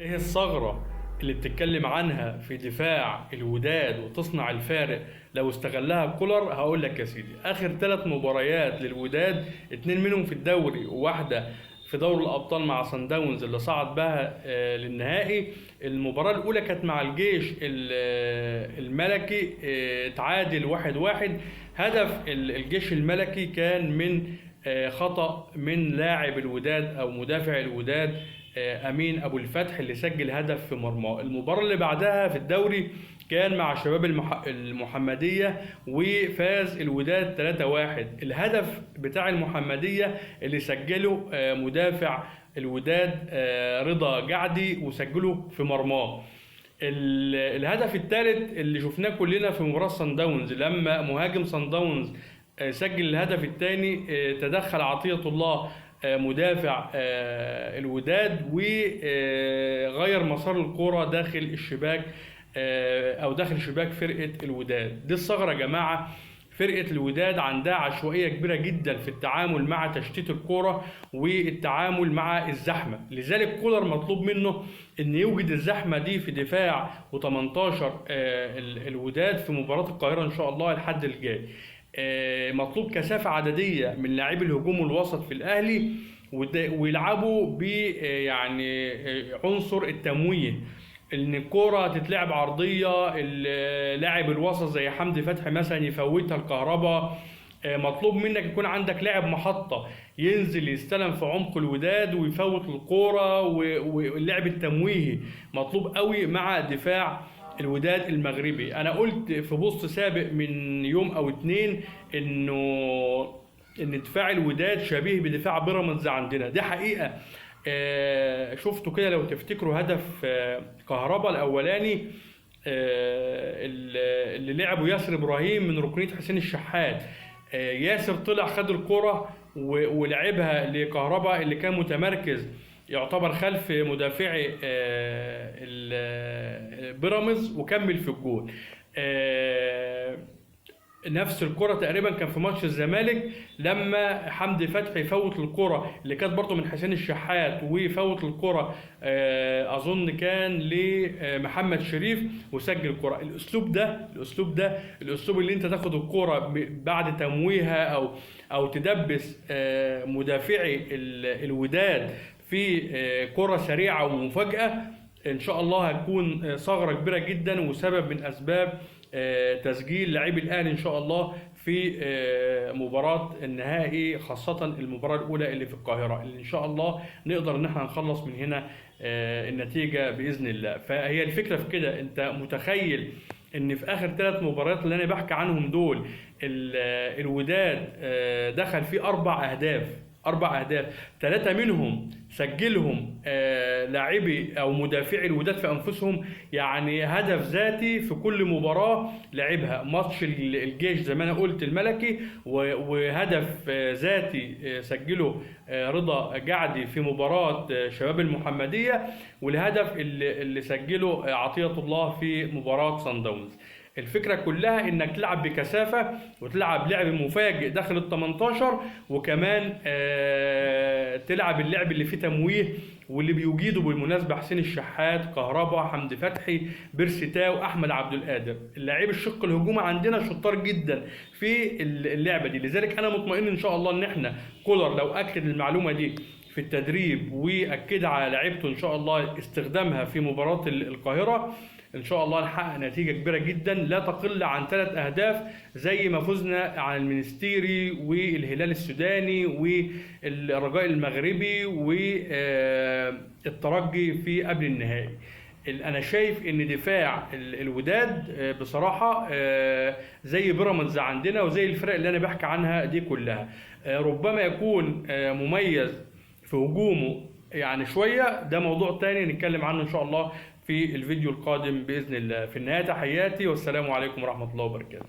ايه الثغرة اللي بتتكلم عنها في دفاع الوداد وتصنع الفارق لو استغلها كولر؟ هقول لك يا سيدي، اخر 3 مباريات للوداد 2 منهم في الدوري وواحدة في دوري الابطال مع سان داونز اللي صعد بها للنهائي. المباراة الاولى كانت مع الجيش الملكي، تعادل 1-1. هدف الجيش الملكي كان من خطأ من لاعب الوداد او مدافع الوداد، امين ابو الفتح، اللي سجل هدف في مرماه. المباراه اللي بعدها في الدوري كان مع شباب المحمديه وفاز الوداد 3-1. الهدف بتاع المحمديه اللي سجله مدافع الوداد رضا جعدي وسجله في مرماه. الهدف الثالث اللي شفناه كلنا في مباراه صن داونز لما مهاجم صن داونز سجل الهدف الثاني، تدخل عطية الله مدافع الوداد وغير مسار الكرة داخل الشباك، او داخل شباك فرقة الوداد. دي الثغرة يا جماعة. فرقة الوداد عندها عشوائية كبيرة جدا في التعامل مع تشتيت الكرة والتعامل مع الزحمة، لذلك كولر مطلوب منه ان يوجد الزحمة دي في دفاع و18 الوداد في مباراة القاهرة ان شاء الله الحد الجاي. مطلوب كثافة عددية من لاعبي الهجوم والوسط في الأهلي، ويلعبوا ب يعني عنصر التمويه، ان الكرة تتلعب عرضية، لاعب الوسط زي حمدي فتحي مثلا يفوتها الكهرباء. مطلوب منك يكون عندك لاعب محطة ينزل يستلم في عمق الوداد ويفوت الكرة، واللعب التمويهي مطلوب قوي مع دفاع الوداد المغربي. انا قلت في بوست سابق من يوم او 2 ان دفاع الوداد شبيه بدفاع بيراميدز عندنا، دي حقيقة. شفتوا كده لو تفتكروا هدف كهربا الاولاني اللي لعبه ياسر ابراهيم من ركنية حسين الشحات. ياسر طلع خد الكرة ولعبها لكهربا اللي كان متمركز يعتبر خلف مدافعي بيراميدز وكمل في الجول. نفس الكرة تقريبا كان في ماتش الزمالك لما حمدي فتحي يفوت الكرة اللي كانت برضه من حسين الشحات، ويفوت الكرة اظن كان لمحمد شريف وسجل الكرة. الاسلوب اللي انت تاخد الكرة بعد تمويهها او تدبس مدافعي الوداد في كرة سريعة ومفاجأة، ان شاء الله هتكون ثغرة كبيرة جدا وسبب من اسباب تسجيل لاعبي الاهلي ان شاء الله في مباراة النهائي، خاصة المباراة الاولى اللي في القاهرة، اللي ان شاء الله نقدر ان احنا نخلص من هنا النتيجة باذن الله. فهي الفكرة في كده، انت متخيل ان في اخر 3 مباريات اللي انا بحكي عنهم دول الوداد دخل فيه 4 أهداف، 3 منهم سجلهم لاعبي او مدافعي الوداد في انفسهم، يعني هدف ذاتي في كل مباراه لعبها. ماتش الجيش زي ما انا قلت الملكي، وهدف ذاتي سجله رضا جعدي في مباراه شباب المحمديه، والهدف اللي سجله عطيه الله في مباراه صن داونز. الفكرة كلها انك تلعب بكثافة وتلعب لعب مفاجئ داخل ال18، وكمان تلعب اللعب اللي فيه تمويه واللي بيجيده بالمناسبة حسين الشحات، كهربا، حمدي فتحي، بيرسيتاو، احمد عبد القادر. اللاعب الشق الهجومي عندنا شطار جدا في اللعبة دي، لذلك انا مطمئن ان شاء الله ان احنا كولر لو اكد المعلومة دي في التدريب واكد على لعيبته ان شاء الله استخدامها في مباراة القاهرة، ان شاء الله نحقق نتيجه كبيره جدا لا تقل عن 3 أهداف زي ما فزنا على المنستيري والهلال السوداني والرجاء المغربي والترجي في قبل النهائي. انا شايف ان دفاع الوداد بصراحه زي بيراميدز عندنا وزي الفرق اللي انا بحكي عنها دي كلها، ربما يكون مميز في هجومه يعني شويه، ده موضوع تاني نتكلم عنه ان شاء الله في الفيديو القادم بإذن الله. في النهاية تحياتي والسلام عليكم ورحمة الله وبركاته.